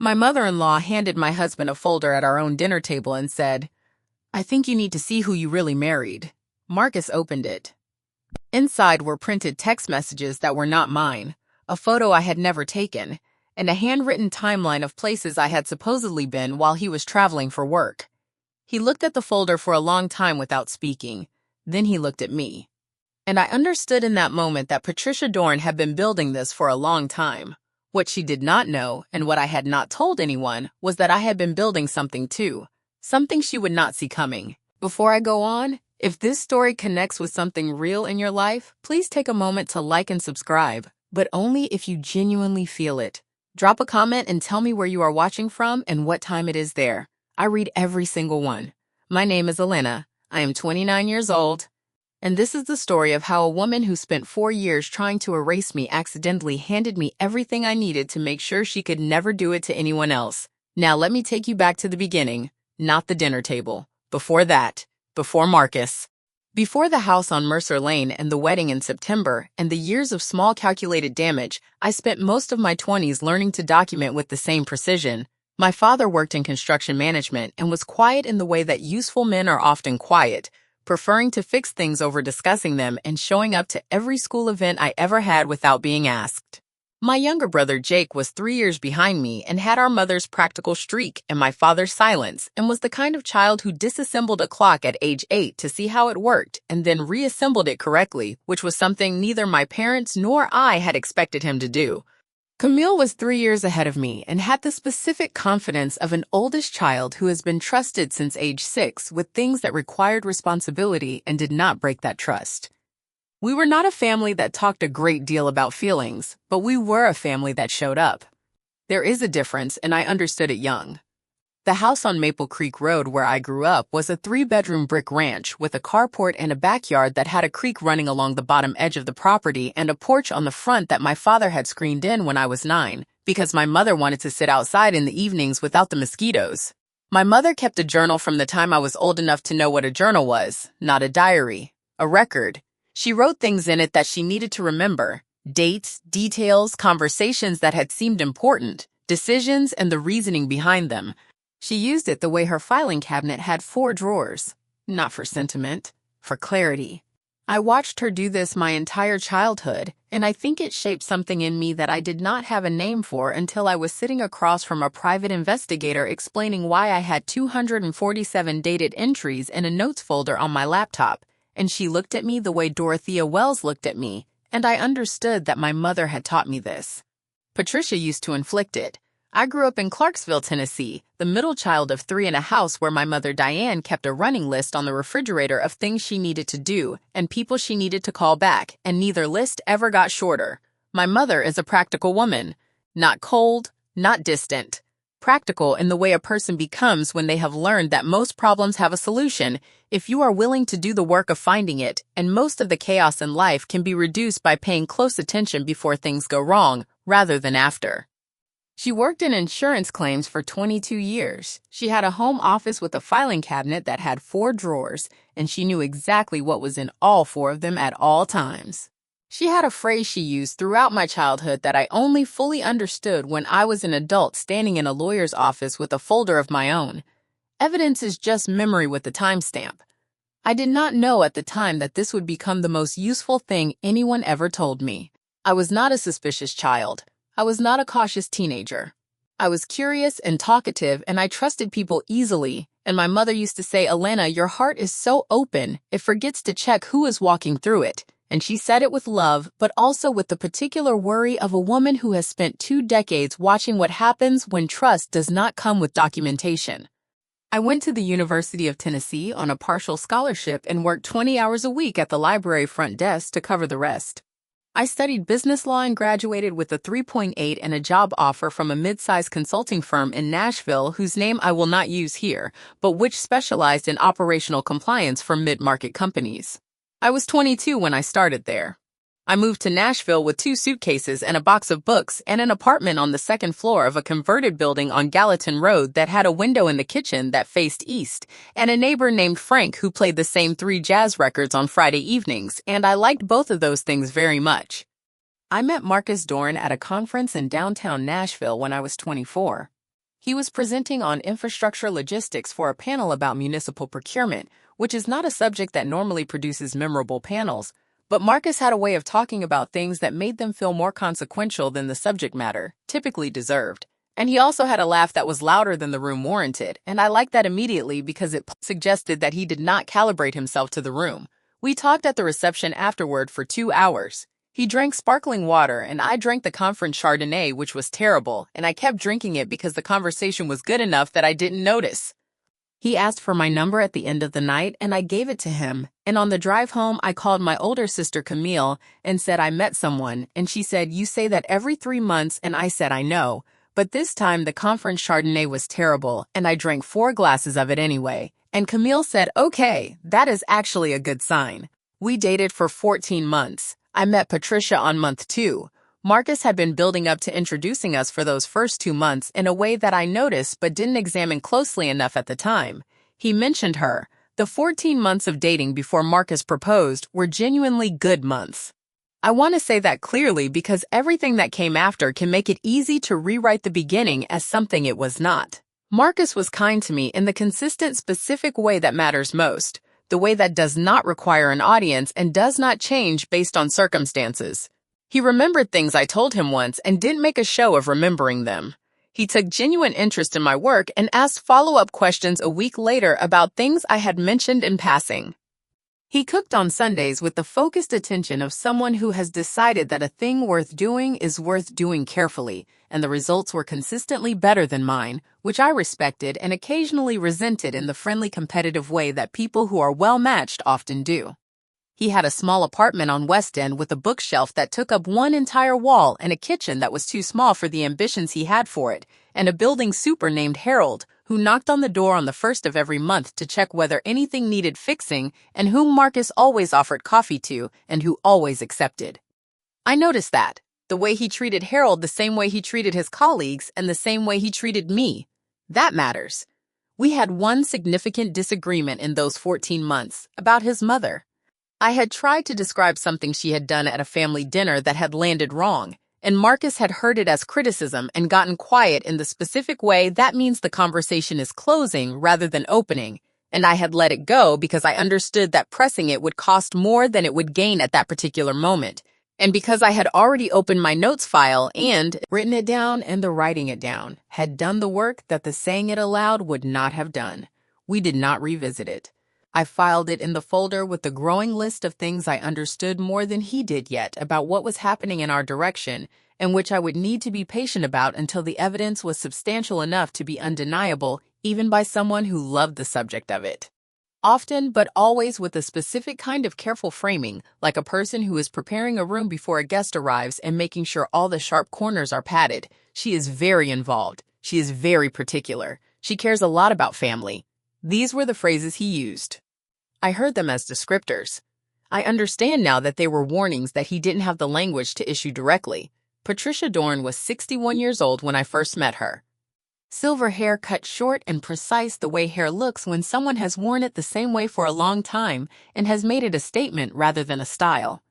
My mother-in-law handed my husband a folder at our own dinner table and said, "I think you need to see who you really married." Marcus opened it. Inside were printed text messages that were not mine, a photo I had never taken, and a handwritten timeline of places I had supposedly been while he was traveling for work. He looked at the folder for a long time without speaking. Then he looked at me. And I understood in that moment that Patricia Dorn had been building this for a long time. What she did not know, and what I had not told anyone, was that I had been building something too. Something she would not see coming. Before I go on, if this story connects with something real in your life, please take a moment to like and subscribe, but only if you genuinely feel it. Drop a comment and tell me where you are watching from and what time it is there. I read every single one. My name is Elena. I am 29 years old. And this is the story of how a woman who spent 4 years trying to erase me accidentally handed me everything I needed to make sure she could never do it to anyone else. Now let me take you back to the beginning, not the dinner table. Before that, before Marcus. Before the house on Mercer Lane and the wedding in September and the years of small calculated damage, I spent most of my 20s learning to document with the same precision. My father worked in construction management and was quiet in the way that useful men are often quiet, preferring to fix things over discussing them and showing up to every school event I ever had without being asked. My younger brother Jake was 3 years behind me and had our mother's practical streak and my father's silence, and was the kind of child who disassembled a clock at age 8 to see how it worked and then reassembled it correctly, which was something neither my parents nor I had expected him to do. Camille was 3 years ahead of me and had the specific confidence of an oldest child who has been trusted since age 6 with things that required responsibility and did not break that trust. We were not a family that talked a great deal about feelings, but we were a family that showed up. There is a difference, and I understood it young. The house on Maple Creek Road where I grew up was a 3-bedroom brick ranch with a carport and a backyard that had a creek running along the bottom edge of the property and a porch on the front that my father had screened in when I was 9, because my mother wanted to sit outside in the evenings without the mosquitoes. My mother kept a journal from the time I was old enough to know what a journal was, not a diary, a record. She wrote things in it that she needed to remember, dates, details, conversations that had seemed important, decisions, and the reasoning behind them. She used it the way her filing cabinet had 4 drawers, not for sentiment, for clarity. I watched her do this my entire childhood, and I think it shaped something in me that I did not have a name for until I was sitting across from a private investigator explaining why I had 247 dated entries in a notes folder on my laptop. And she looked at me the way Dorothea Wells looked at me, and I understood that my mother had taught me this. Patricia used to inflict it. I grew up in Clarksville, Tennessee, the middle child of 3 in a house where my mother Diane kept a running list on the refrigerator of things she needed to do and people she needed to call back, and neither list ever got shorter. My mother is a practical woman, not cold, not distant. Practical in the way a person becomes when they have learned that most problems have a solution if you are willing to do the work of finding it, and most of the chaos in life can be reduced by paying close attention before things go wrong, rather than after. She worked in insurance claims for 22 years. She had a home office with a filing cabinet that had 4 drawers, and she knew exactly what was in all 4 of them at all times. She had a phrase she used throughout my childhood that I only fully understood when I was an adult standing in a lawyer's office with a folder of my own. Evidence is just memory with a timestamp. I did not know at the time that this would become the most useful thing anyone ever told me. I was not a suspicious child. I was not a cautious teenager. I was curious and talkative, and I trusted people easily. And my mother used to say, "Elena, your heart is so open, it forgets to check who is walking through it." And she said it with love, but also with the particular worry of a woman who has spent 2 decades watching what happens when trust does not come with documentation. I went to the University of Tennessee on a partial scholarship and worked 20 hours a week at the library front desk to cover the rest. I studied business law and graduated with a 3.8 and a job offer from a mid-sized consulting firm in Nashville whose name I will not use here, but which specialized in operational compliance for mid-market companies. I was 22 when I started there. I moved to Nashville with 2 suitcases and a box of books and an apartment on the 2nd floor of a converted building on Gallatin Road that had a window in the kitchen that faced east, and a neighbor named Frank who played the same 3 jazz records on Friday evenings, and I liked both of those things very much. I met Marcus Dorn at a conference in downtown Nashville when I was 24. He was presenting on infrastructure logistics for a panel about municipal procurement, which is not a subject that normally produces memorable panels, but Marcus had a way of talking about things that made them feel more consequential than the subject matter typically deserved. And he also had a laugh that was louder than the room warranted, and I liked that immediately because it suggested that he did not calibrate himself to the room. We talked at the reception afterward for 2 hours. He drank sparkling water, and I drank the conference Chardonnay, which was terrible, and I kept drinking it because the conversation was good enough that I didn't notice. He asked for my number at the end of the night, and I gave it to him. And on the drive home, I called my older sister Camille and said I met someone, and she said, "You say that every 3 months," and I said, "I know." But this time, the conference Chardonnay was terrible, and I drank 4 glasses of it anyway. And Camille said, "Okay, that is actually a good sign." We dated for 14 months. I met Patricia on month 2. Marcus had been building up to introducing us for those first 2 months in a way that I noticed but didn't examine closely enough at the time. He mentioned her. The 14 months of dating before Marcus proposed were genuinely good months. I want to say that clearly because everything that came after can make it easy to rewrite the beginning as something it was not. Marcus was kind to me in the consistent, specific way that matters most, the way that does not require an audience and does not change based on circumstances. He remembered things I told him once and didn't make a show of remembering them. He took genuine interest in my work and asked follow-up questions a week later about things I had mentioned in passing. He cooked on Sundays with the focused attention of someone who has decided that a thing worth doing is worth doing carefully, and the results were consistently better than mine, which I respected and occasionally resented in the friendly competitive way that people who are well-matched often do. He had a small apartment on West End with a bookshelf that took up one entire wall and a kitchen that was too small for the ambitions he had for it, and a building super named Harold, who knocked on the door on the first of every month to check whether anything needed fixing and whom Marcus always offered coffee to and who always accepted. I noticed that, the way he treated Harold the same way he treated his colleagues and the same way he treated me. That matters. We had one significant disagreement in those 14 months about his mother. I had tried to describe something she had done at a family dinner that had landed wrong, and Marcus had heard it as criticism and gotten quiet in the specific way that means the conversation is closing rather than opening, and I had let it go because I understood that pressing it would cost more than it would gain at that particular moment, and because I had already opened my notes file and written it down, and the writing it down had done the work that the saying it aloud would not have done. We did not revisit it. I filed it in the folder with the growing list of things I understood more than he did yet about what was happening in our direction, and which I would need to be patient about until the evidence was substantial enough to be undeniable, even by someone who loved the subject of it. Often, but always with a specific kind of careful framing, like a person who is preparing a room before a guest arrives and making sure all the sharp corners are padded. She is very involved. She is very particular. She cares a lot about family. These were the phrases he used. I heard them as descriptors. I understand now that they were warnings that he didn't have the language to issue directly. Patricia Dorn was 61 years old when I first met her. Silver hair cut short and precise, the way hair looks when someone has worn it the same way for a long time and has made it a statement rather than a style.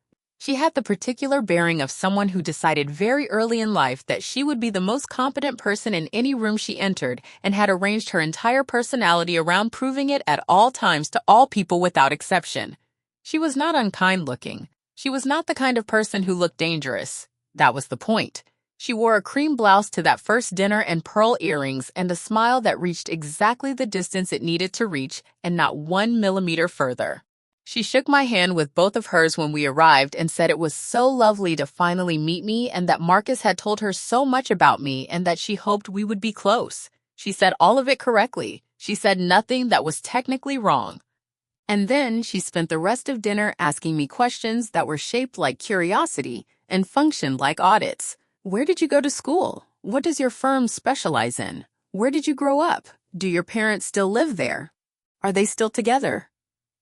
She had the particular bearing of someone who decided very early in life that she would be the most competent person in any room she entered and had arranged her entire personality around proving it at all times to all people without exception. She was not unkind looking. She was not the kind of person who looked dangerous. That was the point. She wore a cream blouse to that first dinner and pearl earrings and a smile that reached exactly the distance it needed to reach and not 1 millimeter further. She shook my hand with both of hers when we arrived and said it was so lovely to finally meet me and that Marcus had told her so much about me and that she hoped we would be close. She said all of it correctly. She said nothing that was technically wrong. And then she spent the rest of dinner asking me questions that were shaped like curiosity and functioned like audits. Where did you go to school? What does your firm specialize in? Where did you grow up? Do your parents still live there? Are they still together?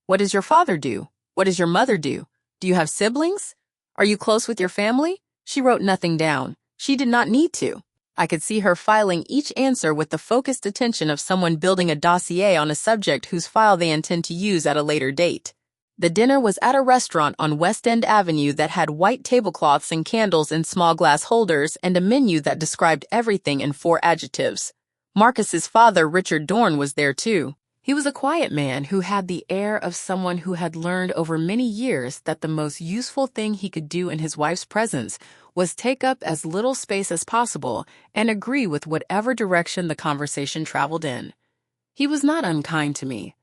What does your father do? What does your mother do? Do you have siblings? Are you close with your family? She wrote nothing down. She did not need to. I could see her filing each answer with the focused attention of someone building a dossier on a subject whose file they intend to use at a later date. The dinner was at a restaurant on West End Avenue that had white tablecloths and candles in small glass holders and a menu that described everything in 4 adjectives. Marcus's father, Richard Dorn, was there too. He was a quiet man who had the air of someone who had learned over many years that the most useful thing he could do in his wife's presence was take up as little space as possible and agree with whatever direction the conversation traveled in. He was not unkind to me.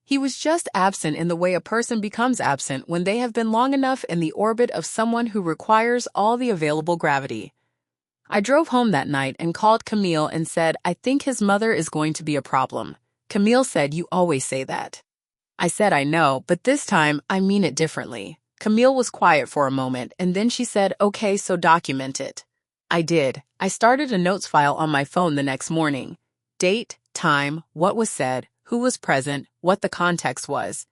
He was just absent in the way a person becomes absent when they have been long enough in the orbit of someone who requires all the available gravity. I drove home that night and called Camille and said, I think his mother is going to be a problem. Camille said, you always say that. I said, I know, but this time I mean it differently. Camille was quiet for a moment, and then she said, okay, so document it. I did. I started a notes file on my phone the next morning. Date, time, what was said, who was present, what the context was.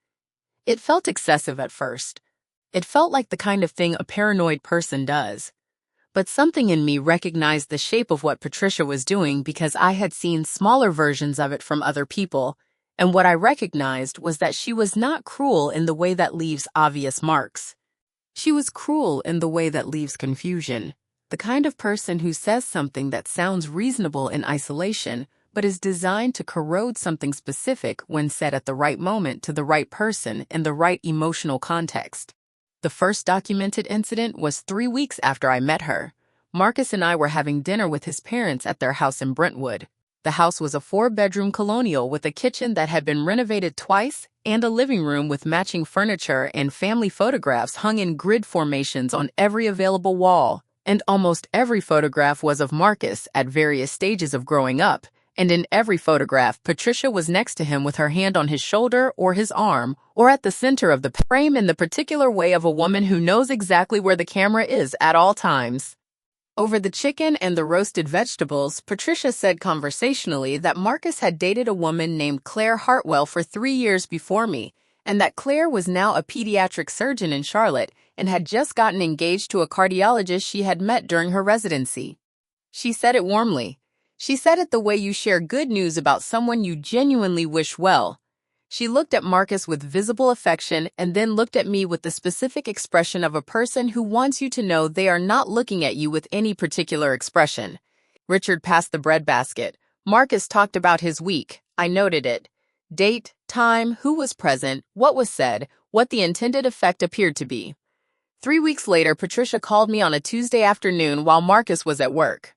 It felt excessive at first. It felt like the kind of thing a paranoid person does. But something in me recognized the shape of what Patricia was doing because I had seen smaller versions of it from other people, and what I recognized was that she was not cruel in the way that leaves obvious marks. She was cruel in the way that leaves confusion, the kind of person who says something that sounds reasonable in isolation, but is designed to corrode something specific when said at the right moment to the right person in the right emotional context. The first documented incident was 3 weeks after I met her. Marcus and I were having dinner with his parents at their house in Brentwood. The house was a 4-bedroom colonial with a kitchen that had been renovated twice and a living room with matching furniture and family photographs hung in grid formations on every available wall. And almost every photograph was of Marcus at various stages of growing up. And in every photograph, Patricia was next to him with her hand on his shoulder or his arm, or at the center of the frame in the particular way of a woman who knows exactly where the camera is at all times. Over the chicken and the roasted vegetables, Patricia said conversationally that Marcus had dated a woman named Claire Hartwell for 3 years before me, and that Claire was now a pediatric surgeon in Charlotte and had just gotten engaged to a cardiologist she had met during her residency. She said it warmly. She said it the way you share good news about someone you genuinely wish well. She looked at Marcus with visible affection and then looked at me with the specific expression of a person who wants you to know they are not looking at you with any particular expression. Richard passed the bread basket. Marcus talked about his week. I noted it. Date, time, who was present, what was said, what the intended effect appeared to be. 3 weeks later, Patricia called me on a Tuesday afternoon while Marcus was at work.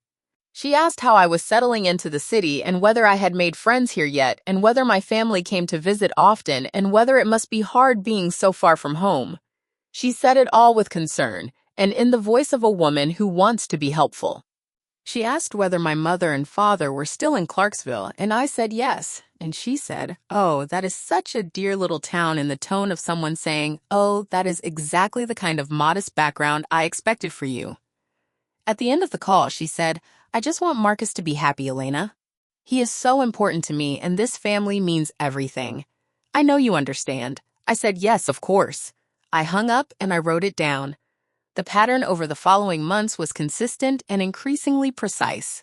She asked how I was settling into the city and whether I had made friends here yet and whether my family came to visit often and whether it must be hard being so far from home. She said it all with concern and in the voice of a woman who wants to be helpful. She asked whether my mother and father were still in Clarksville, and I said yes. And she said, "Oh, that is such a dear little town," in the tone of someone saying, "Oh, that is exactly the kind of modest background I expected for you." At the end of the call, she said, "I just want Marcus to be happy, Elena. He is so important to me, and this family means everything. I know you understand." I said, "Yes, of course." I hung up and I wrote it down. The pattern over the following months was consistent and increasingly precise.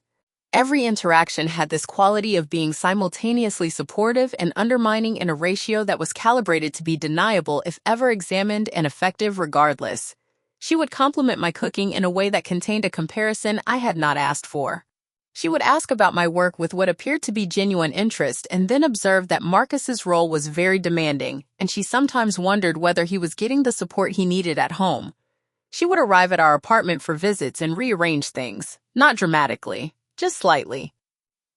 Every interaction had this quality of being simultaneously supportive and undermining in a ratio that was calibrated to be deniable if ever examined and effective regardless. She would compliment my cooking in a way that contained a comparison I had not asked for. She would ask about my work with what appeared to be genuine interest and then observe that Marcus's role was very demanding, and she sometimes wondered whether he was getting the support he needed at home. She would arrive at our apartment for visits and rearrange things, not dramatically, just slightly.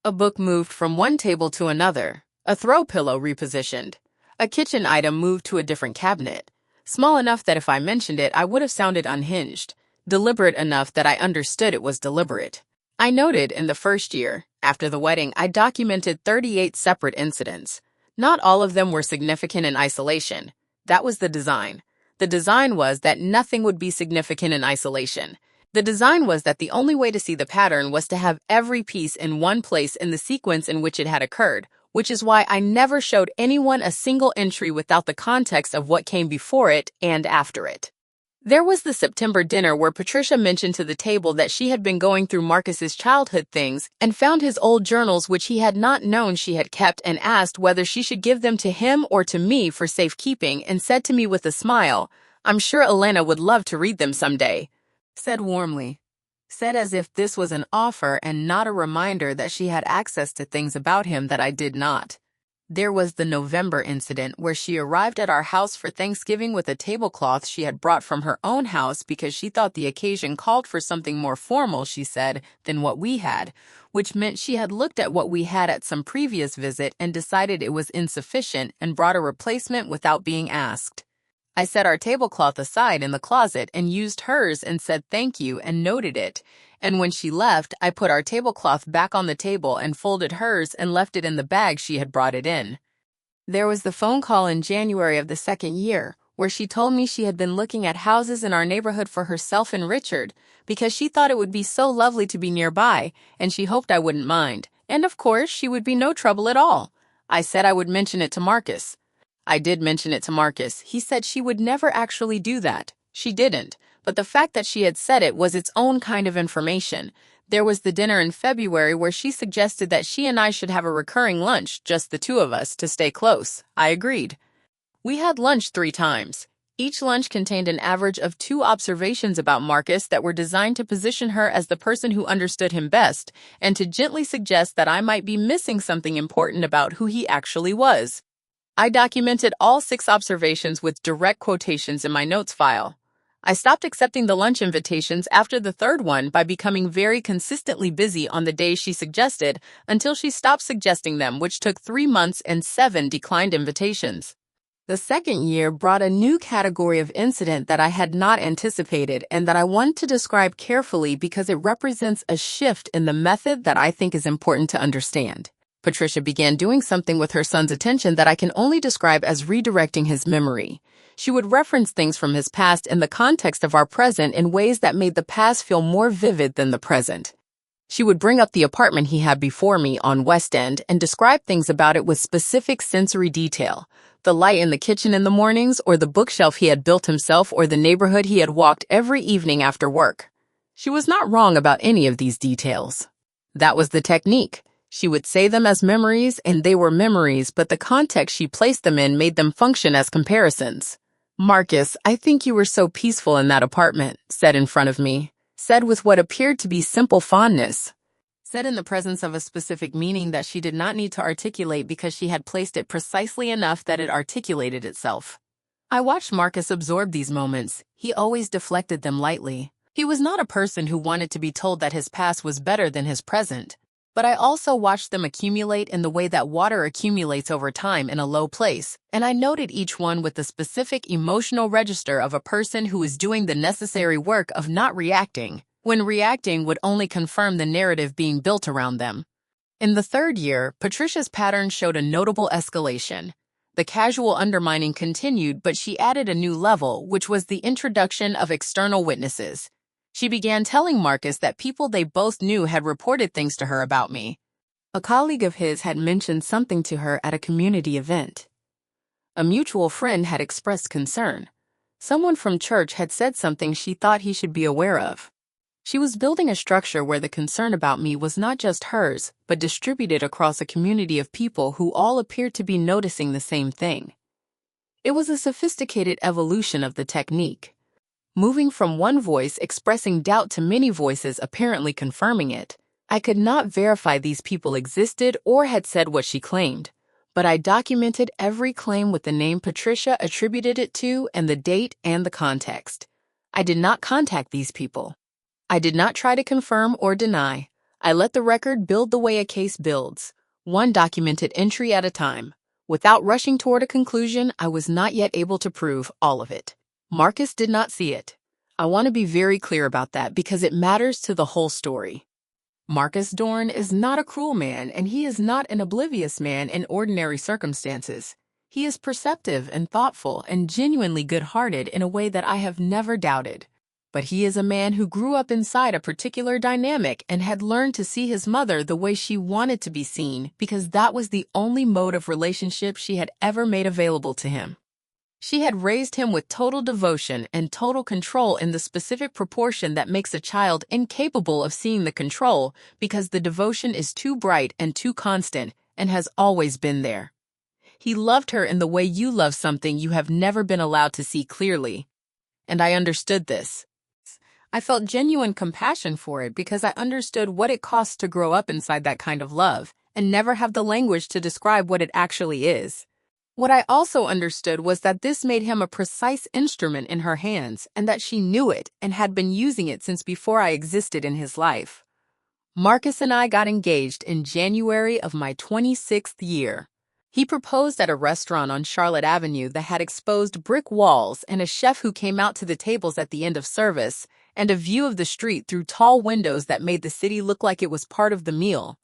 A book moved from one table to another, a throw pillow repositioned, a kitchen item moved to a different cabinet, small enough that if I mentioned it, I would have sounded unhinged, deliberate enough that I understood it was deliberate. I noted in the first year, after the wedding, I documented 38 separate incidents. Not all of them were significant in isolation. That was the design. The design was that nothing would be significant in isolation. The design was that the only way to see the pattern was to have every piece in one place in the sequence in which it had occurred, which is why I never showed anyone a single entry without the context of what came before it and after it. There was the September dinner where Patricia mentioned to the table that she had been going through Marcus's childhood things and found his old journals which he had not known she had kept and asked whether she should give them to him or to me for safekeeping and said to me with a smile, "I'm sure Elena would love to read them someday." Said warmly, said as if this was an offer and not a reminder that she had access to things about him that I did not. There was the November incident where she arrived at our house for Thanksgiving with a tablecloth she had brought from her own house because she thought the occasion called for something more formal, she said, than what we had, which meant she had looked at what we had at some previous visit and decided it was insufficient and brought a replacement without being asked. I set our tablecloth aside in the closet and used hers and said thank you and noted it. And when she left, I put our tablecloth back on the table and folded hers and left it in the bag she had brought it in. There was the phone call in January of the second year, where she told me she had been looking at houses in our neighborhood for herself and Richard, because she thought it would be so lovely to be nearby, and she hoped I wouldn't mind. And of course, she would be no trouble at all. I said I would mention it to Marcus. I did mention it to Marcus. He said she would never actually do that. She didn't. But the fact that she had said it was its own kind of information. There was the dinner in February where she suggested that she and I should have a recurring lunch, just the two of us, to stay close. I agreed. We had lunch 3 times. Each lunch contained an average of 2 observations about Marcus that were designed to position her as the person who understood him best and to gently suggest that I might be missing something important about who he actually was. I documented all 6 observations with direct quotations in my notes file. I stopped accepting the lunch invitations after the 3rd one by becoming very consistently busy on the days she suggested until she stopped suggesting them, which took 3 months and 7 declined invitations. The 2nd year brought a new category of incident that I had not anticipated and that I want to describe carefully because it represents a shift in the method that I think is important to understand. Patricia began doing something with her son's attention that I can only describe as redirecting his memory. She would reference things from his past in the context of our present in ways that made the past feel more vivid than the present. She would bring up the apartment he had before me on West End and describe things about it with specific sensory detail. The light in the kitchen in the mornings, or the bookshelf he had built himself, or the neighborhood he had walked every evening after work. She was not wrong about any of these details. That was the technique. She would say them as memories, and they were memories, but the context she placed them in made them function as comparisons. Marcus, I think you were so peaceful in that apartment, said in front of me, said with what appeared to be simple fondness, said in the presence of a specific meaning that she did not need to articulate because she had placed it precisely enough that it articulated itself. I watched Marcus absorb these moments. He always deflected them lightly. He was not a person who wanted to be told that his past was better than his present. But I also watched them accumulate in the way that water accumulates over time in a low place, and I noted each one with the specific emotional register of a person who is doing the necessary work of not reacting, when reacting would only confirm the narrative being built around them. In the 3rd year, Patricia's pattern showed a notable escalation. The casual undermining continued, but she added a new level, which was the introduction of external witnesses. She began telling Marcus that people they both knew had reported things to her about me. A colleague of his had mentioned something to her at a community event. A mutual friend had expressed concern. Someone from church had said something she thought he should be aware of. She was building a structure where the concern about me was not just hers, but distributed across a community of people who all appeared to be noticing the same thing. It was a sophisticated evolution of the technique. Moving from one voice expressing doubt to many voices apparently confirming it. I could not verify these people existed or had said what she claimed, but I documented every claim with the name Patricia attributed it to and the date and the context. I did not contact these people. I did not try to confirm or deny. I let the record build the way a case builds, one documented entry at a time. Without rushing toward a conclusion, I was not yet able to prove all of it. Marcus did not see it. I want to be very clear about that because it matters to the whole story. Marcus Dorn is not a cruel man, and he is not an oblivious man in ordinary circumstances. He is perceptive and thoughtful and genuinely good-hearted in a way that I have never doubted. But he is a man who grew up inside a particular dynamic and had learned to see his mother the way she wanted to be seen because that was the only mode of relationship she had ever made available to him. She had raised him with total devotion and total control in the specific proportion that makes a child incapable of seeing the control because the devotion is too bright and too constant and has always been there. He loved her in the way you love something you have never been allowed to see clearly. And I understood this. I felt genuine compassion for it because I understood what it costs to grow up inside that kind of love and never have the language to describe what it actually is. What I also understood was that this made him a precise instrument in her hands and that she knew it and had been using it since before I existed in his life. Marcus and I got engaged in January of my 26th year. He proposed at a restaurant on Charlotte Avenue that had exposed brick walls and a chef who came out to the tables at the end of service, and a view of the street through tall windows that made the city look like it was part of the meal.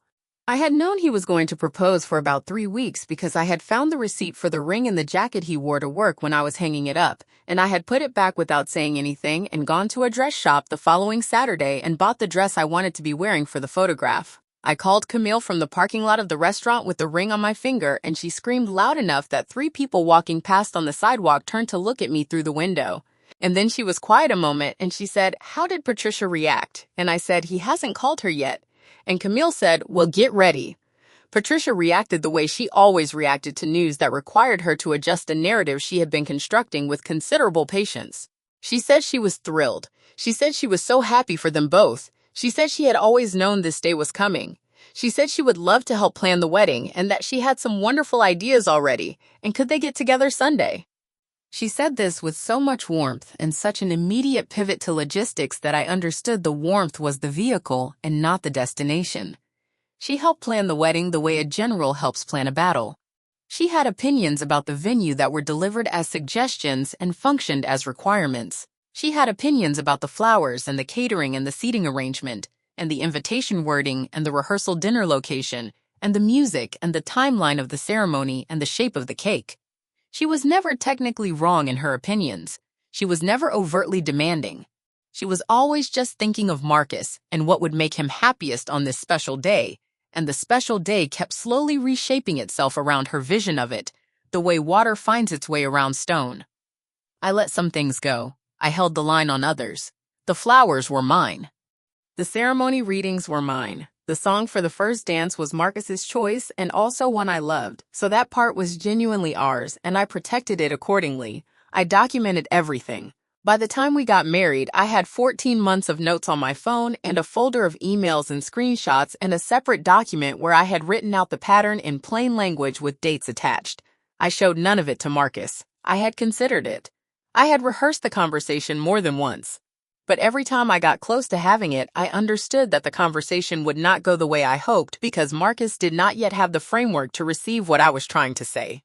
I had known he was going to propose for about 3 weeks because I had found the receipt for the ring and the jacket he wore to work when I was hanging it up, and I had put it back without saying anything and gone to a dress shop the following Saturday and bought the dress I wanted to be wearing for the photograph. I called Camille from the parking lot of the restaurant with the ring on my finger, and she screamed loud enough that 3 people walking past on the sidewalk turned to look at me through the window. And then she was quiet a moment, and she said, "How did Patricia react?" And I said, "He hasn't called her yet." And Camille said, "Well, get ready." Patricia reacted the way she always reacted to news that required her to adjust a narrative she had been constructing with considerable patience. She said she was thrilled. She said she was so happy for them both. She said she had always known this day was coming. She said she would love to help plan the wedding and that she had some wonderful ideas already, and could they get together Sunday? She said this with so much warmth and such an immediate pivot to logistics that I understood the warmth was the vehicle and not the destination. She helped plan the wedding the way a general helps plan a battle. She had opinions about the venue that were delivered as suggestions and functioned as requirements. She had opinions about the flowers and the catering and the seating arrangement, and the invitation wording and the rehearsal dinner location, and the music and the timeline of the ceremony and the shape of the cake. She was never technically wrong in her opinions. She was never overtly demanding. She was always just thinking of Marcus and what would make him happiest on this special day, and the special day kept slowly reshaping itself around her vision of it, the way water finds its way around stone. I let some things go. I held the line on others. The flowers were mine. The ceremony readings were mine. The song for the first dance was Marcus's choice and also one I loved, so that part was genuinely ours, and I protected it accordingly. I documented everything. By the time we got married, I had 14 months of notes on my phone and a folder of emails and screenshots and a separate document where I had written out the pattern in plain language with dates attached. I showed none of it to Marcus. I had considered it. I had rehearsed the conversation more than once. But every time I got close to having it, I understood that the conversation would not go the way I hoped because Marcus did not yet have the framework to receive what I was trying to say.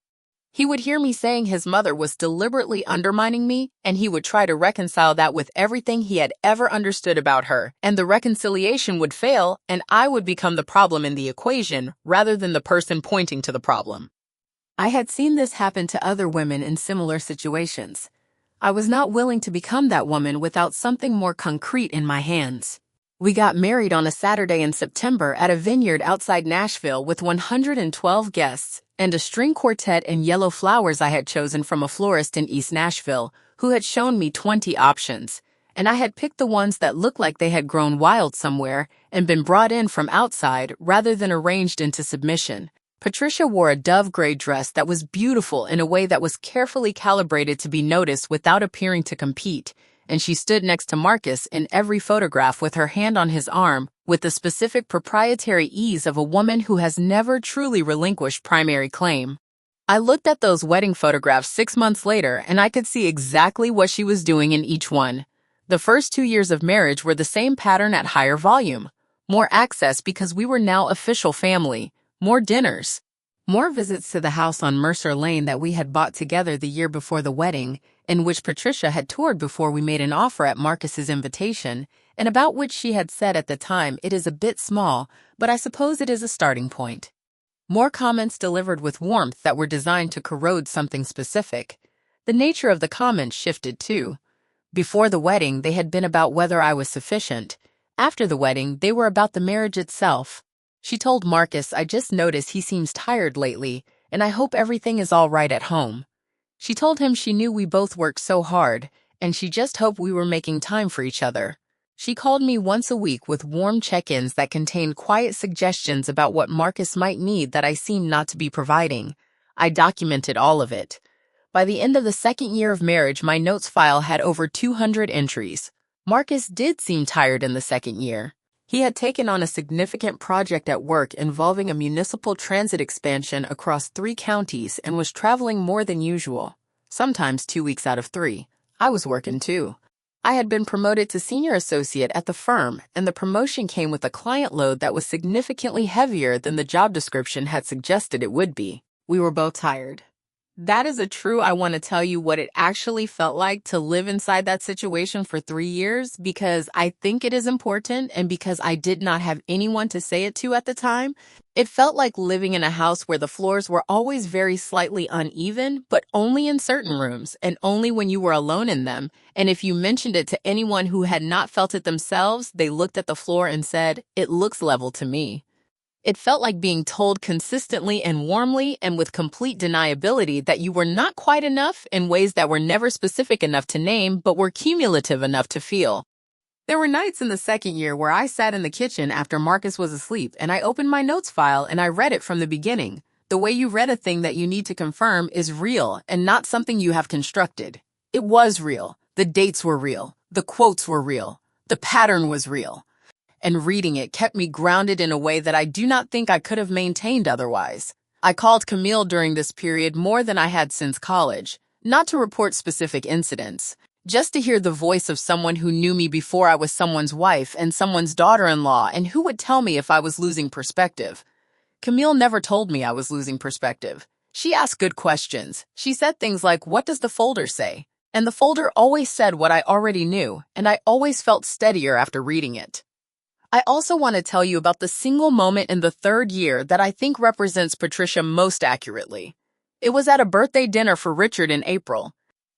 He would hear me saying his mother was deliberately undermining me, and he would try to reconcile that with everything he had ever understood about her, and the reconciliation would fail, and I would become the problem in the equation rather than the person pointing to the problem. I had seen this happen to other women in similar situations. I was not willing to become that woman without something more concrete in my hands. We got married on a Saturday in September at a vineyard outside Nashville with 112 guests and a string quartet and yellow flowers I had chosen from a florist in East Nashville who had shown me 20 options, and I had picked the ones that looked like they had grown wild somewhere and been brought in from outside rather than arranged into submission. Patricia wore a dove gray dress that was beautiful in a way that was carefully calibrated to be noticed without appearing to compete, and she stood next to Marcus in every photograph with her hand on his arm with the specific proprietary ease of a woman who has never truly relinquished primary claim. I looked at those wedding photographs 6 months later, and I could see exactly what she was doing in each one. The first 2 years of marriage were the same pattern at higher volume. More access because we were now official family. More dinners. More visits to the house on Mercer Lane that we had bought together the year before the wedding, in which Patricia had toured before we made an offer at Marcus's invitation, and about which she had said at the time, "It is a bit small, but I suppose it is a starting point." More comments delivered with warmth that were designed to corrode something specific. The nature of the comments shifted too. Before the wedding, they had been about whether I was sufficient. After the wedding, they were about the marriage itself. She told Marcus, "I just noticed he seems tired lately, and I hope everything is all right at home." She told him she knew we both worked so hard, and she just hoped we were making time for each other. She called me once a week with warm check-ins that contained quiet suggestions about what Marcus might need that I seemed not to be providing. I documented all of it. By the end of the second year of marriage, my notes file had over 200 entries. Marcus did seem tired in the second year. He had taken on a significant project at work involving a municipal transit expansion across 3 counties and was traveling more than usual, sometimes 2 weeks out of 3. I was working too. I had been promoted to senior associate at the firm, and the promotion came with a client load that was significantly heavier than the job description had suggested it would be. We were both tired. That is a true I want to tell you what it actually felt like to live inside that situation for 3 years, because I think it is important and because I did not have anyone to say it to at the time. It felt like living in a house where the floors were always very slightly uneven, but only in certain rooms and only when you were alone in them. And if you mentioned it to anyone who had not felt it themselves, they looked at the floor and said, "It looks level to me." It felt like being told consistently and warmly and with complete deniability that you were not quite enough in ways that were never specific enough to name but were cumulative enough to feel. There were nights in the second year where I sat in the kitchen after Marcus was asleep and I opened my notes file and I read it from the beginning. The way you read a thing that you need to confirm is real and not something you have constructed. It was real. The dates were real. The quotes were real. The pattern was real. And reading it kept me grounded in a way that I do not think I could have maintained otherwise. I called Camille during this period more than I had since college, not to report specific incidents, just to hear the voice of someone who knew me before I was someone's wife and someone's daughter-in-law and who would tell me if I was losing perspective. Camille never told me I was losing perspective. She asked good questions. She said things like, "What does the folder say?" And the folder always said what I already knew, and I always felt steadier after reading it. I also want to tell you about the single moment in the third year that I think represents Patricia most accurately. It was at a birthday dinner for Richard in April.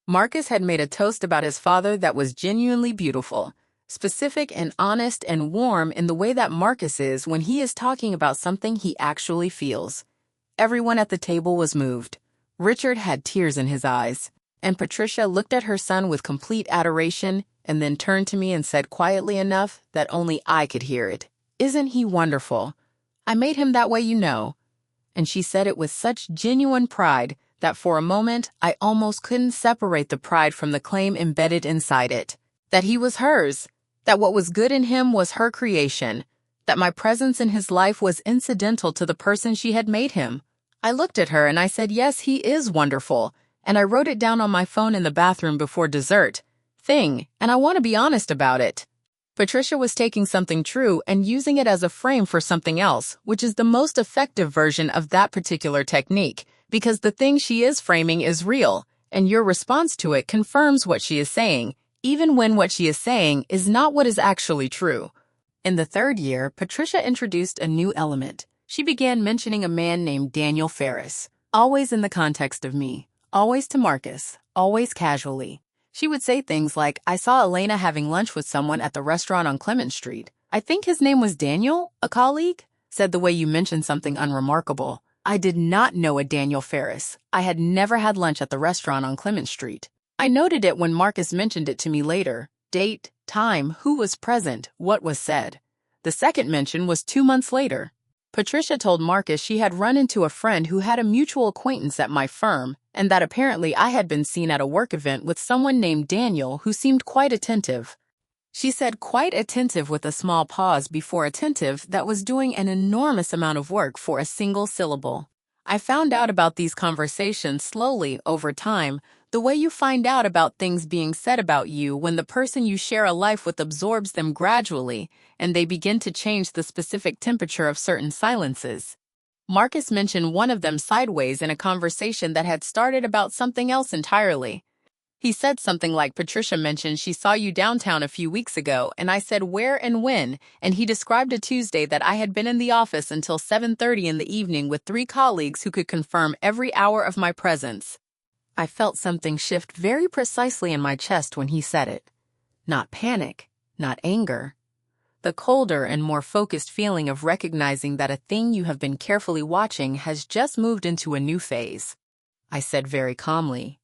Marcus had made a toast about his father that was genuinely beautiful, specific and honest and warm in the way that Marcus is when he is talking about something he actually feels. Everyone at the table was moved. Richard had tears in his eyes, and Patricia looked at her son with complete adoration and then turned to me and said quietly enough that only I could hear it, "Isn't he wonderful? I made him that way, you know." And she said it with such genuine pride that for a moment I almost couldn't separate the pride from the claim embedded inside it, that he was hers, that what was good in him was her creation, that my presence in his life was incidental to the person she had made him. I looked at her and I said, "Yes, he is wonderful," and I wrote it down on my phone in the bathroom before dessert. And I want to be honest about it. Patricia was taking something true and using it as a frame for something else, which is the most effective version of that particular technique, because the thing she is framing is real, and your response to it confirms what she is saying, even when what she is saying is not what is actually true. In the third year, Patricia introduced a new element. She began mentioning a man named Daniel Ferris, always in the context of me, always to Marcus, always casually. She would say things like, "I saw Elena having lunch with someone at the restaurant on Clement Street. I think his name was Daniel, a colleague?" Said the way you mentioned something unremarkable. I did not know a Daniel Ferris. I had never had lunch at the restaurant on Clement Street. I noted it when Marcus mentioned it to me later. Date, time, who was present, what was said. The second mention was 2 months later. Patricia told Marcus she had run into a friend who had a mutual acquaintance at my firm, and that apparently I had been seen at a work event with someone named Daniel who seemed quite attentive. She said quite attentive with a small pause before attentive that was doing an enormous amount of work for a single syllable. I found out about these conversations slowly over time, the way you find out about things being said about you when the person you share a life with absorbs them gradually, and they begin to change the specific temperature of certain silences. Marcus mentioned one of them sideways in a conversation that had started about something else entirely. He said something like, "Patricia mentioned she saw you downtown a few weeks ago," and I said where and when, and he described a Tuesday that I had been in the office until 7:30 in the evening with 3 colleagues who could confirm every hour of my presence. I felt something shift very precisely in my chest when he said it. Not panic, not anger. The colder and more focused feeling of recognizing that a thing you have been carefully watching has just moved into a new phase. I said very calmly,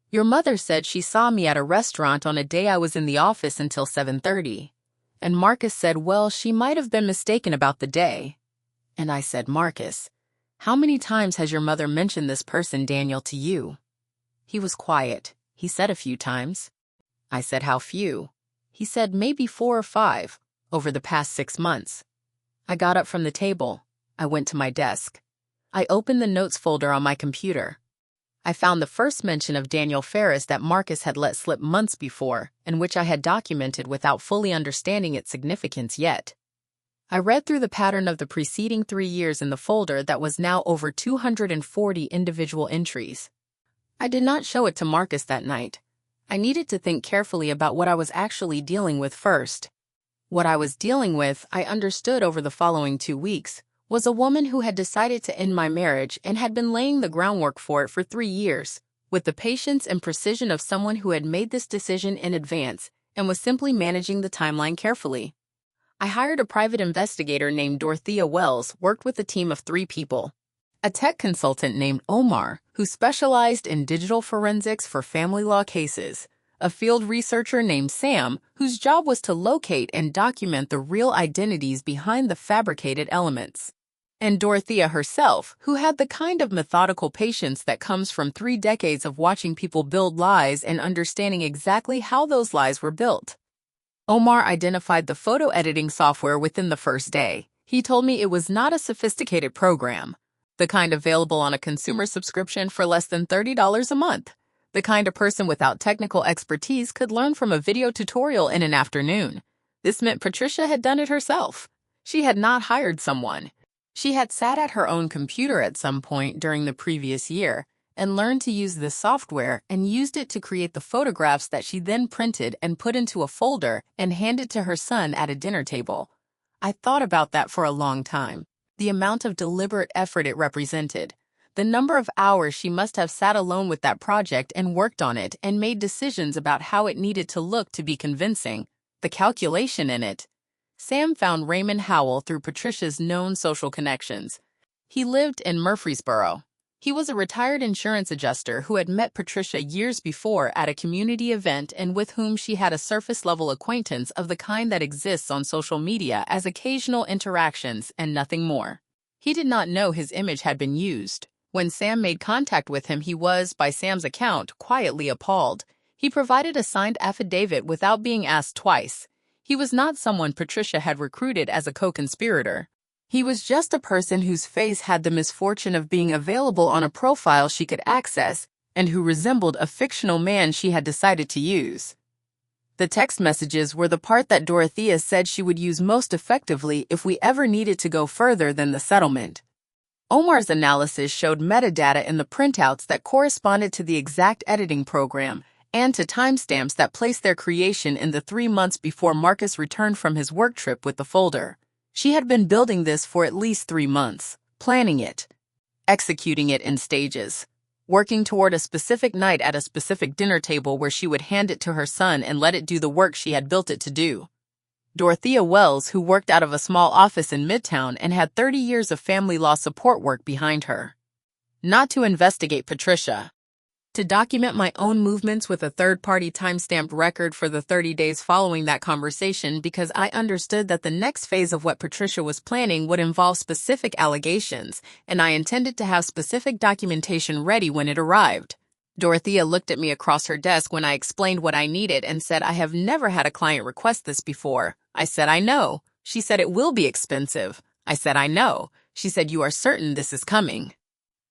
"Your mother said she saw me at a restaurant on a day I was in the office until 7:30. And Marcus said, "Well, she might have been mistaken about the day." And I said, "Marcus, how many times has your mother mentioned this person, Daniel, to you?" He was quiet. He said a few times. I said, "How few?" He said maybe 4 or 5 over the past 6 months. I got up from the table. I went to my desk. I opened the notes folder on my computer. I found the first mention of Daniel Ferris that Marcus had let slip months before, and which I had documented without fully understanding its significance yet. I read through the pattern of the preceding 3 years in the folder that was now over 240 individual entries. I did not show it to Marcus that night. I needed to think carefully about what I was actually dealing with first. What I was dealing with, I understood over the following 2 weeks, was a woman who had decided to end my marriage and had been laying the groundwork for it for 3 years, with the patience and precision of someone who had made this decision in advance and was simply managing the timeline carefully. I hired a private investigator named Dorothea Wells, worked with a team of 3 people. A tech consultant named Omar, who specialized in digital forensics for family law cases. A field researcher named Sam, whose job was to locate and document the real identities behind the fabricated elements. And Dorothea herself, who had the kind of methodical patience that comes from 3 decades of watching people build lies and understanding exactly how those lies were built. Omar identified the photo editing software within the first day. He told me it was not a sophisticated program, the kind available on a consumer subscription for less than $30 a month. The kind a person without technical expertise could learn from a video tutorial in an afternoon. This meant Patricia had done it herself. She had not hired someone. She had sat at her own computer at some point during the previous year and learned to use this software and used it to create the photographs that she then printed and put into a folder and handed to her son at a dinner table. I thought about that for a long time. The amount of deliberate effort it represented. The number of hours she must have sat alone with that project and worked on it and made decisions about how it needed to look to be convincing. The calculation in it. Sam found Raymond Howell through Patricia's known social connections. He lived in Murfreesboro. He was a retired insurance adjuster who had met Patricia years before at a community event and with whom she had a surface-level acquaintance of the kind that exists on social media as occasional interactions and nothing more. He did not know his image had been used. When Sam made contact with him, he was, by Sam's account, quietly appalled. He provided a signed affidavit without being asked twice. He was not someone Patricia had recruited as a co-conspirator. He was just a person whose face had the misfortune of being available on a profile she could access and who resembled a fictional man she had decided to use. The text messages were the part that Dorothea said she would use most effectively if we ever needed to go further than the settlement. Omar's analysis showed metadata in the printouts that corresponded to the exact editing program and to timestamps that placed their creation in the 3 months before Marcus returned from his work trip with the folder. She had been building this for at least 3 months, planning it, executing it in stages, working toward a specific night at a specific dinner table where she would hand it to her son and let it do the work she had built it to do. Dorothea Wells, who worked out of a small office in Midtown and had 30 years of family law support work behind her. Not to investigate Patricia. To document my own movements with a third-party timestamped record for the 30 days following that conversation because I understood that the next phase of what Patricia was planning would involve specific allegations, and I intended to have specific documentation ready when it arrived. Dorothea looked at me across her desk when I explained what I needed and said, "I have never had a client request this before." I said, "I know." She said, "It will be expensive." I said, "I know." She said, "You are certain this is coming?"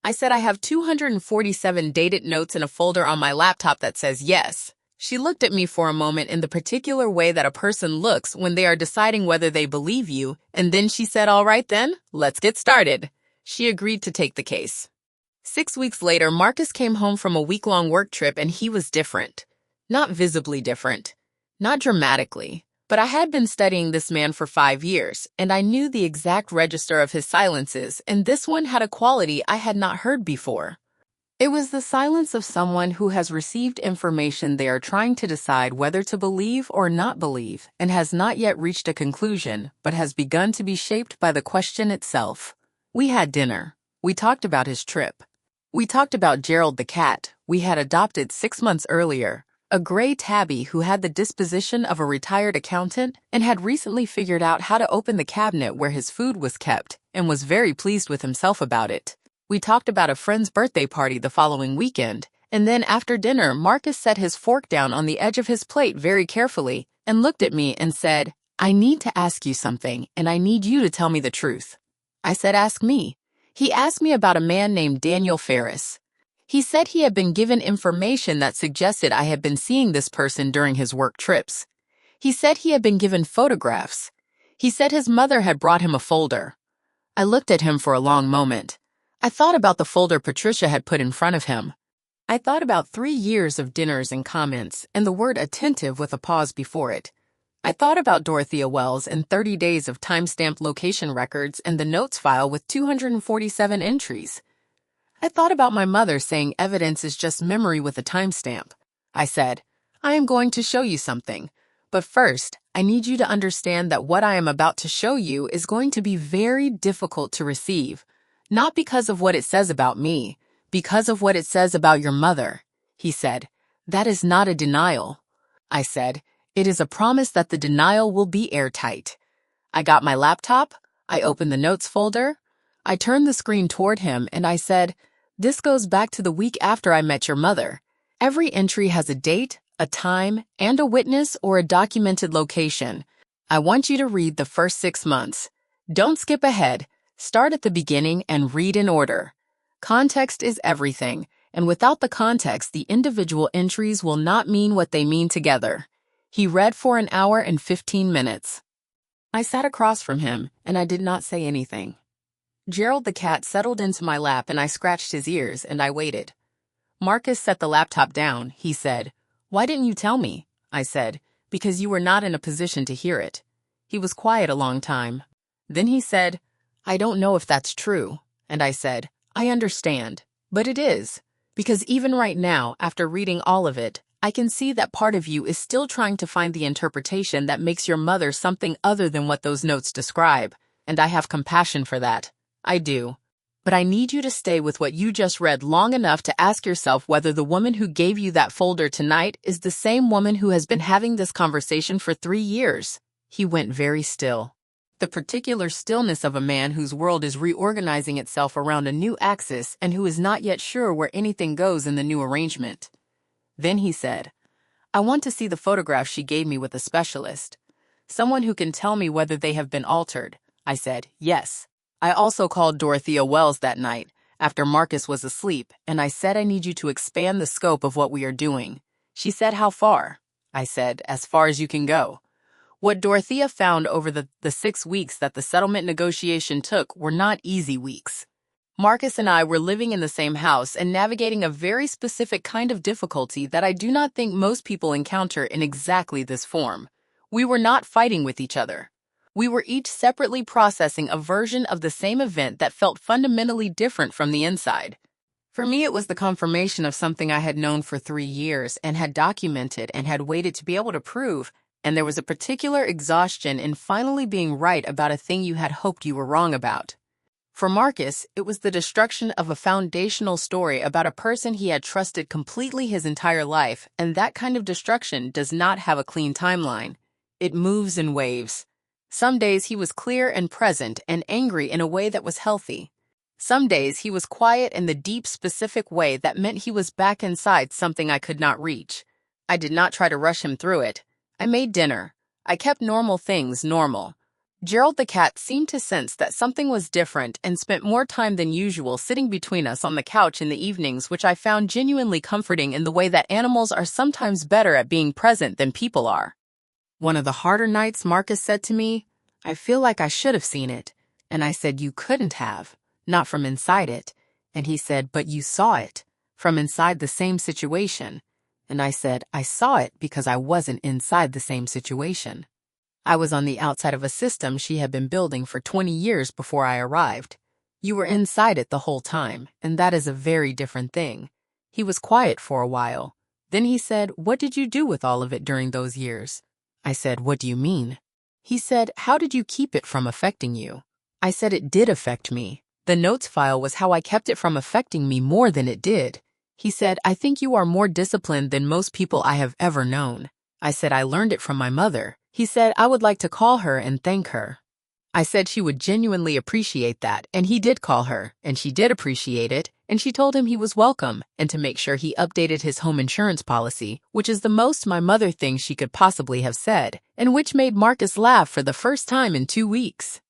I said, "I have 247 dated notes in a folder on my laptop that says yes." She looked at me for a moment in the particular way that a person looks when they are deciding whether they believe you, and then she said, "All right then, let's get started." She agreed to take the case. 6 weeks later, Marcus came home from a week-long work trip and he was different. Not visibly different. Not dramatically. But I had been studying this man for 5 years, and I knew the exact register of his silences, and this one had a quality I had not heard before. It was the silence of someone who has received information they are trying to decide whether to believe or not believe, and has not yet reached a conclusion, but has begun to be shaped by the question itself. We had dinner. We talked about his trip. We talked about Gerald the cat we had adopted 6 months earlier, a gray tabby who had the disposition of a retired accountant and had recently figured out how to open the cabinet where his food was kept and was very pleased with himself about it. We talked about a friend's birthday party the following weekend, and then after dinner, Marcus set his fork down on the edge of his plate very carefully and looked at me and said, "I need to ask you something, and I need you to tell me the truth." I said, "Ask me." He asked me about a man named Daniel Ferris. He said he had been given information that suggested I had been seeing this person during his work trips. He said he had been given photographs. He said his mother had brought him a folder. I looked at him for a long moment. I thought about the folder Patricia had put in front of him. I thought about 3 years of dinners and comments and the word attentive with a pause before it. I thought about Dorothea Wells and 30 days of time-stamped location records and the notes file with 247 entries. I thought about my mother saying evidence is just memory with a timestamp. I said, "I am going to show you something. But first, I need you to understand that what I am about to show you is going to be very difficult to receive. Not because of what it says about me, because of what it says about your mother." He said, "That is not a denial." I said, "It is a promise that the denial will be airtight." I got my laptop, I opened the notes folder, I turned the screen toward him, and I said, "This goes back to the week after I met your mother. Every entry has a date, a time, and a witness or a documented location. I want you to read the first 6 months. Don't skip ahead. Start at the beginning and read in order. Context is everything, and without the context, the individual entries will not mean what they mean together." He read for an hour and 15 minutes. I sat across from him, and I did not say anything. Gerald the cat settled into my lap, and I scratched his ears, and I waited. Marcus set the laptop down. He said, "Why didn't you tell me?" I said, "Because you were not in a position to hear it." He was quiet a long time. Then he said, "I don't know if that's true." And I said, "I understand, but it is. Because even right now, after reading all of it, I can see that part of you is still trying to find the interpretation that makes your mother something other than what those notes describe, and I have compassion for that. I do. But I need you to stay with what you just read long enough to ask yourself whether the woman who gave you that folder tonight is the same woman who has been having this conversation for 3 years. He went very still. The particular stillness of a man whose world is reorganizing itself around a new axis and who is not yet sure where anything goes in the new arrangement. Then he said, "I want to see the photographs she gave me with a specialist. Someone who can tell me whether they have been altered." I said, "Yes." I also called Dorothea Wells that night, after Marcus was asleep, and I said, "I need you to expand the scope of what we are doing." She said, "How far?" I said, "As far as you can go." What Dorothea found over the 6 weeks that the settlement negotiation took were not easy weeks. Marcus and I were living in the same house and navigating a very specific kind of difficulty that I do not think most people encounter in exactly this form. We were not fighting with each other. We were each separately processing a version of the same event that felt fundamentally different from the inside. For me, it was the confirmation of something I had known for 3 years and had documented and had waited to be able to prove, and there was a particular exhaustion in finally being right about a thing you had hoped you were wrong about. For Marcus, it was the destruction of a foundational story about a person he had trusted completely his entire life, and that kind of destruction does not have a clean timeline. It moves in waves. Some days he was clear and present and angry in a way that was healthy. Some days he was quiet in the deep, specific way that meant he was back inside something I could not reach. I did not try to rush him through it. I made dinner. I kept normal things normal. Gerald the cat seemed to sense that something was different and spent more time than usual sitting between us on the couch in the evenings, which I found genuinely comforting in the way that animals are sometimes better at being present than people are. One of the harder nights, Marcus said to me, "I feel like I should have seen it." And I said, "You couldn't have, not from inside it." And he said, "But you saw it, from inside the same situation." And I said, "I saw it because I wasn't inside the same situation. I was on the outside of a system she had been building for 20 years before I arrived. You were inside it the whole time, and that is a very different thing." He was quiet for a while. Then he said, "What did you do with all of it during those years?" I said, "What do you mean?" He said, "How did you keep it from affecting you?" I said, "It did affect me. The notes file was how I kept it from affecting me more than it did." He said, "I think you are more disciplined than most people I have ever known." I said, "I learned it from my mother." He said, "I would like to call her and thank her." I said she would genuinely appreciate that, and he did call her, and she did appreciate it, and she told him he was welcome, and to make sure he updated his home insurance policy, which is the most my mother thinks she could possibly have said, and which made Marcus laugh for the first time in 2 weeks.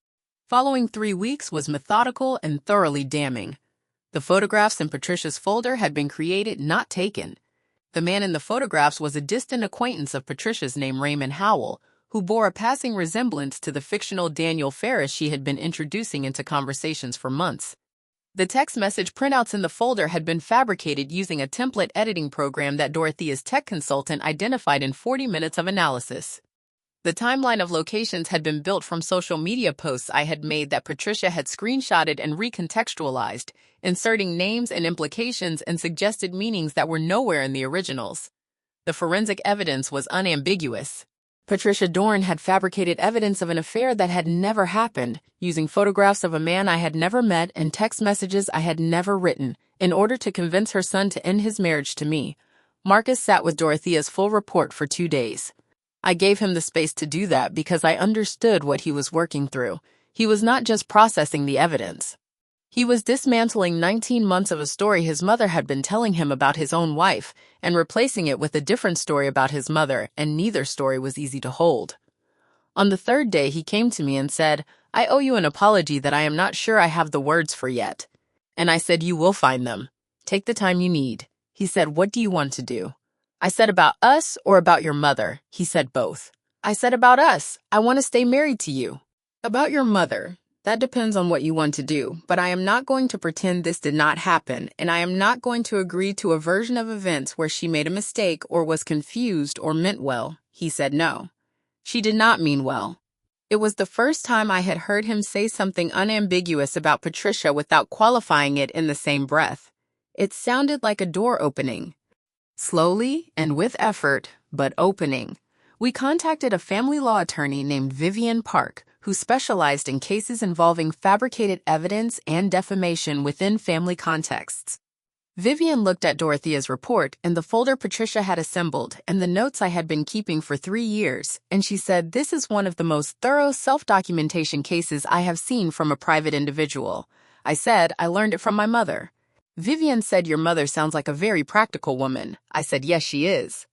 Following 3 weeks was methodical and thoroughly damning. The photographs in Patricia's folder had been created, not taken. The man in the photographs was a distant acquaintance of Patricia's named Raymond Howell, who bore a passing resemblance to the fictional Daniel Ferris she had been introducing into conversations for months. The text message printouts in the folder had been fabricated using a template editing program that Dorothea's tech consultant identified in 40 minutes of analysis. The timeline of locations had been built from social media posts I had made that Patricia had screenshotted and recontextualized, inserting names and implications and suggested meanings that were nowhere in the originals. The forensic evidence was unambiguous. Patricia Dorn had fabricated evidence of an affair that had never happened, using photographs of a man I had never met and text messages I had never written, in order to convince her son to end his marriage to me. Marcus sat with Dorothea's full report for 2 days. I gave him the space to do that because I understood what he was working through. He was not just processing the evidence. He was dismantling 19 months of a story his mother had been telling him about his own wife and replacing it with a different story about his mother, and neither story was easy to hold. On the 3rd day, he came to me and said, "I owe you an apology that I am not sure I have the words for yet." And I said, "You will find them. Take the time you need." He said, "What do you want to do?" I said, "About us or about your mother?" He said, "Both." I said, "About us. I want to stay married to you." "About your mother. That depends on what you want to do, but I am not going to pretend this did not happen, and I am not going to agree to a version of events where she made a mistake or was confused or meant well." He said no. She did not mean well. It was the first time I had heard him say something unambiguous about Patricia without qualifying it in the same breath. It sounded like a door opening. Slowly and with effort, but opening. We contacted a family law attorney named Vivian Park, who specialized in cases involving fabricated evidence and defamation within family contexts. Vivian looked at Dorothea's report and the folder Patricia had assembled and the notes I had been keeping for 3 years, and she said, "This is one of the most thorough self-documentation cases I have seen from a private individual." I said, "I learned it from my mother." Vivian said, "Your mother sounds like a very practical woman." I said, "Yes, she is."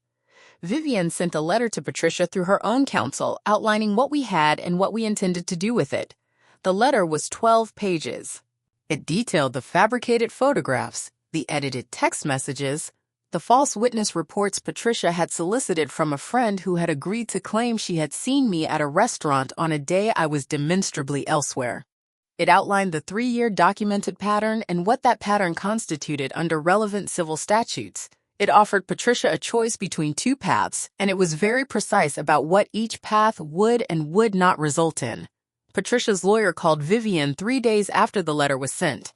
Vivian sent a letter to Patricia through her own counsel outlining what we had and what we intended to do with it. The letter was 12 pages. It detailed the fabricated photographs, the edited text messages, the false witness reports Patricia had solicited from a friend who had agreed to claim she had seen me at a restaurant on a day I was demonstrably elsewhere. It outlined the 3-year documented pattern and what that pattern constituted under relevant civil statutes. It offered Patricia a choice between 2 paths, and it was very precise about what each path would and would not result in. Patricia's lawyer called Vivian 3 days after the letter was sent.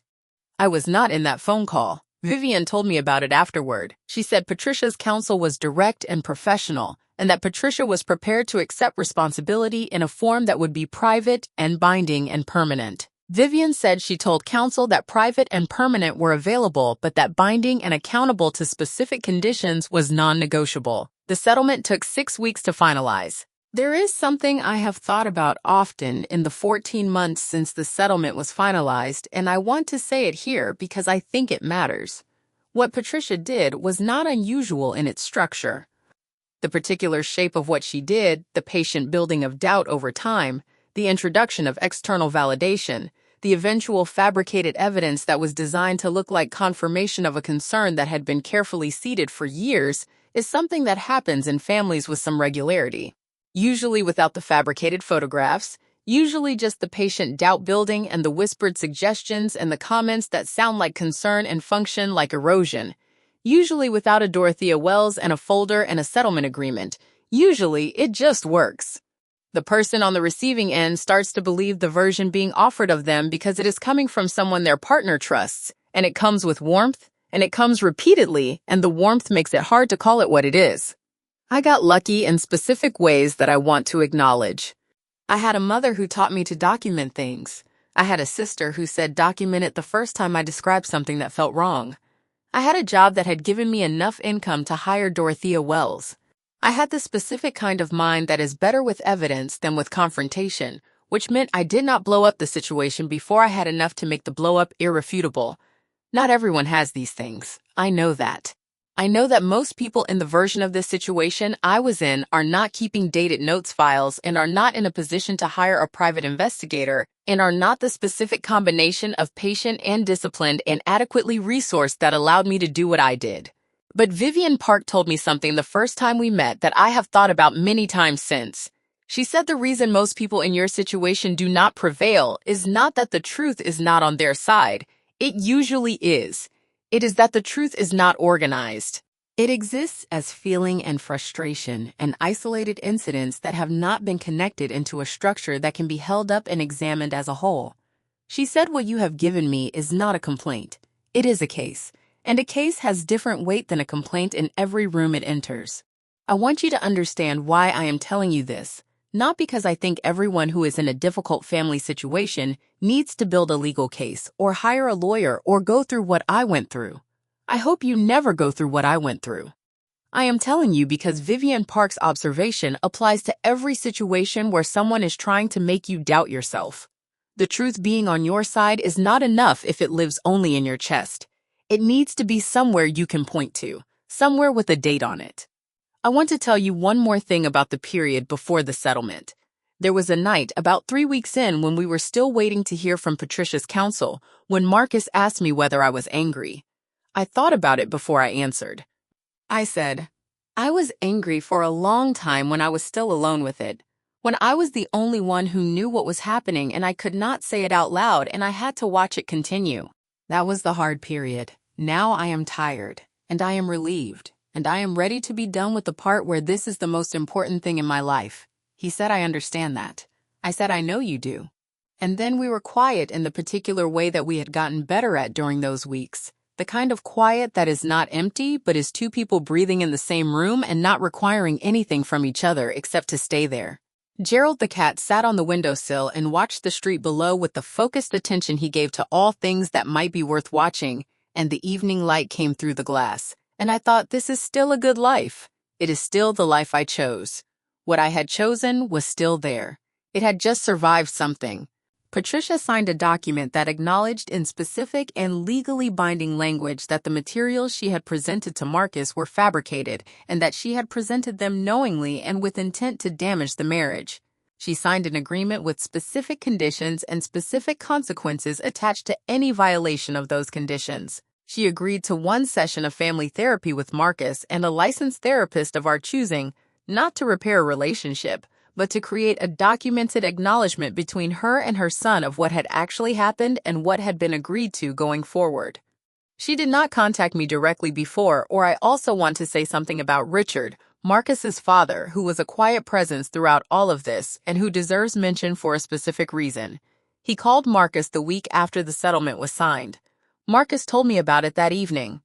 I was not in that phone call. Vivian told me about it afterward. She said Patricia's counsel was direct and professional, and that Patricia was prepared to accept responsibility in a form that would be private and binding and permanent. Vivian said she told counsel that private and permanent were available, but that binding and accountable to specific conditions was non-negotiable. The settlement took 6 weeks to finalize. There is something I have thought about often in the 14 months since the settlement was finalized, and I want to say it here because I think it matters. What Patricia did was not unusual in its structure. The particular shape of what she did, the patient building of doubt over time, the introduction of external validation, the eventual fabricated evidence that was designed to look like confirmation of a concern that had been carefully seeded for years, is something that happens in families with some regularity. Usually without the fabricated photographs, usually just the patient doubt building and the whispered suggestions and the comments that sound like concern and function like erosion. Usually without a Dorothea Wells and a folder and a settlement agreement. Usually it just works. The person on the receiving end starts to believe the version being offered of them because it is coming from someone their partner trusts, and it comes with warmth, and it comes repeatedly, and the warmth makes it hard to call it what it is. I got lucky in specific ways that I want to acknowledge. I had a mother who taught me to document things. I had a sister who said document it the first time I described something that felt wrong. I had a job that had given me enough income to hire Dorothea Wells. I had the specific kind of mind that is better with evidence than with confrontation, which meant I did not blow up the situation before I had enough to make the blow up irrefutable. Not everyone has these things. I know that. I know that most people in the version of this situation I was in are not keeping dated notes files and are not in a position to hire a private investigator and are not the specific combination of patient and disciplined and adequately resourced that allowed me to do what I did. But Vivian Park told me something the first time we met that I have thought about many times since. She said the reason most people in your situation do not prevail is not that the truth is not on their side. It usually is. It is that the truth is not organized. It exists as feeling and frustration and isolated incidents that have not been connected into a structure that can be held up and examined as a whole. She said what you have given me is not a complaint. It is a case, and a case has different weight than a complaint in every room it enters. I want you to understand why I am telling you this. Not because I think everyone who is in a difficult family situation needs to build a legal case or hire a lawyer or go through what I went through. I hope you never go through what I went through. I am telling you because Vivian Park's observation applies to every situation where someone is trying to make you doubt yourself. The truth being on your side is not enough if it lives only in your chest. It needs to be somewhere you can point to, somewhere with a date on it. I want to tell you one more thing about the period before the settlement. There was a night about 3 weeks in when we were still waiting to hear from Patricia's counsel when Marcus asked me whether I was angry. I thought about it before I answered. I said, I was angry for a long time when I was still alone with it, when I was the only one who knew what was happening and I could not say it out loud and I had to watch it continue. That was the hard period. Now I am tired, and I am relieved. And I am ready to be done with the part where this is the most important thing in my life. He said, I understand that. I said, I know you do. And then we were quiet in the particular way that we had gotten better at during those weeks. The kind of quiet that is not empty, but is two people breathing in the same room and not requiring anything from each other except to stay there. Gerald the cat sat on the windowsill and watched the street below with the focused attention he gave to all things that might be worth watching, and the evening light came through the glass. And I thought, this is still a good life. It is still the life I chose. What I had chosen was still there. It had just survived something. Patricia signed a document that acknowledged in specific and legally binding language that the materials she had presented to Marcus were fabricated and that she had presented them knowingly and with intent to damage the marriage. She signed an agreement with specific conditions and specific consequences attached to any violation of those conditions. She agreed to 1 session of family therapy with Marcus and a licensed therapist of our choosing, not to repair a relationship, but to create a documented acknowledgement between her and her son of what had actually happened and what had been agreed to going forward. She did not contact me directly before, or I also want to say something about Richard, Marcus's father, who was a quiet presence throughout all of this and who deserves mention for a specific reason. He called Marcus the week after the settlement was signed. Marcus told me about it that evening.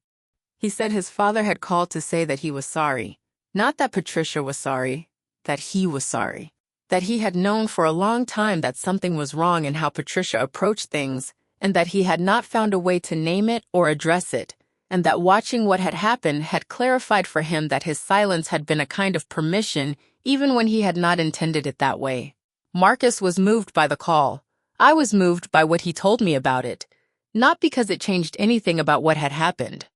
He said his father had called to say that he was sorry. Not that Patricia was sorry, that he was sorry. That he had known for a long time that something was wrong in how Patricia approached things, and that he had not found a way to name it or address it, and that watching what had happened had clarified for him that his silence had been a kind of permission even when he had not intended it that way. Marcus was moved by the call. I was moved by what he told me about it. Not because it changed anything about what had happened,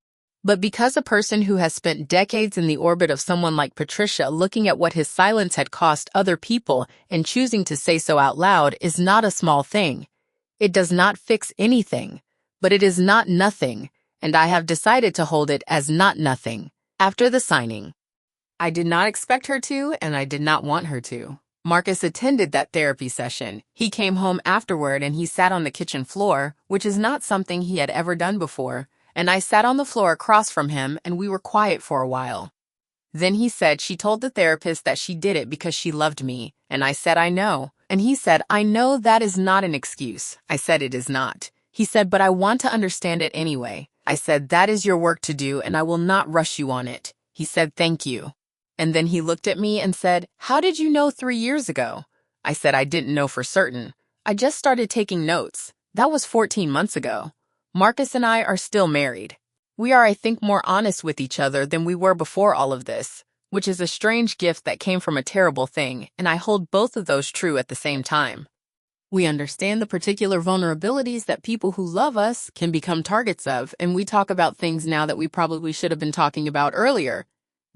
but because a person who has spent decades in the orbit of someone like Patricia looking at what his silence had cost other people and choosing to say so out loud is not a small thing. It does not fix anything, but it is not nothing, and I have decided to hold it as not nothing after the signing. I did not expect her to, and I did not want her to. Marcus attended that therapy session. He came home afterward and he sat on the kitchen floor, which is not something he had ever done before, and I sat on the floor across from him and we were quiet for a while. Then he said she told the therapist that she did it because she loved me, and I said I know. And he said, I know that is not an excuse. I said it is not. He said, but I want to understand it anyway. I said, that is your work to do and I will not rush you on it. He said, thank you. And then he looked at me and said, how did you know 3 years ago? I said I didn't know for certain. I just started taking notes. That was 14 months ago. Marcus and I are still married. We are, I think, more honest with each other than we were before all of this, which is a strange gift that came from a terrible thing, and I hold both of those true at the same time. We understand the particular vulnerabilities that people who love us can become targets of, and we talk about things now that we probably should have been talking about earlier.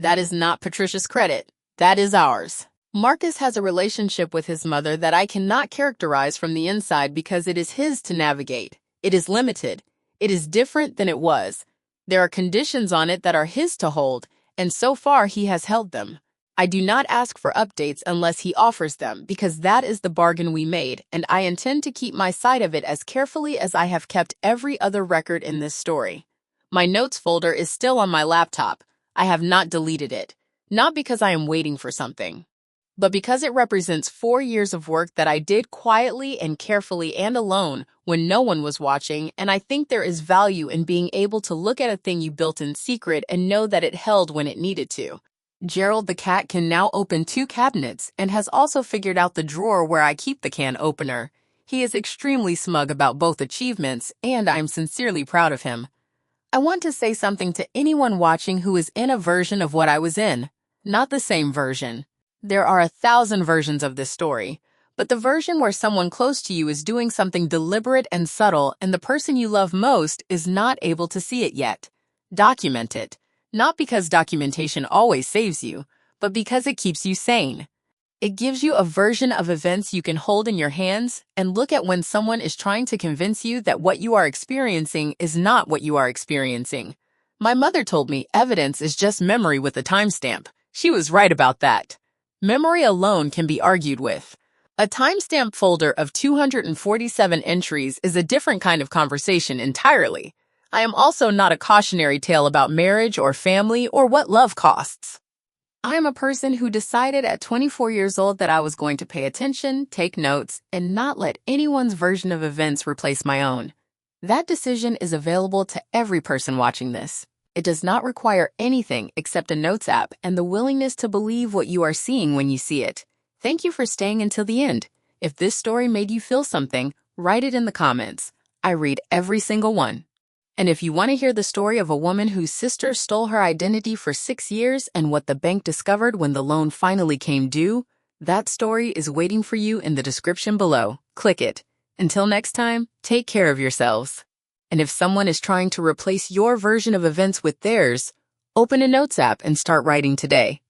That is not Patricia's credit. That is ours. Marcus has a relationship with his mother that I cannot characterize from the inside because it is his to navigate. It is limited. It is different than it was. There are conditions on it that are his to hold, and so far he has held them. I do not ask for updates unless he offers them, because that is the bargain we made, and I intend to keep my side of it as carefully as I have kept every other record in this story. My notes folder is still on my laptop. I have not deleted it, not because I am waiting for something, but because it represents 4 years of work that I did quietly and carefully and alone when no one was watching, and I think there is value in being able to look at a thing you built in secret and know that it held when it needed to. Gerald the cat can now open 2 cabinets and has also figured out the drawer where I keep the can opener. He is extremely smug about both achievements, and I'm sincerely proud of him. I want to say something to anyone watching who is in a version of what I was in, not the same version. There are 1,000 versions of this story, but the version where someone close to you is doing something deliberate and subtle and the person you love most is not able to see it yet. Document it. Not because documentation always saves you, but because it keeps you sane. It gives you a version of events you can hold in your hands and look at when someone is trying to convince you that what you are experiencing is not what you are experiencing. My mother told me evidence is just memory with a timestamp. She was right about that. Memory alone can be argued with. A timestamp folder of 247 entries is a different kind of conversation entirely. I am also not a cautionary tale about marriage or family or what love costs. I am a person who decided at 24 years old that I was going to pay attention, take notes, and not let anyone's version of events replace my own. That decision is available to every person watching this. It does not require anything except a notes app and the willingness to believe what you are seeing when you see it. Thank you for staying until the end. If this story made you feel something, write it in the comments. I read every single one. And if you want to hear the story of a woman whose sister stole her identity for 6 years and what the bank discovered when the loan finally came due, that story is waiting for you in the description below. Click it. Until next time, take care of yourselves. And if someone is trying to replace your version of events with theirs, open a notes app and start writing today.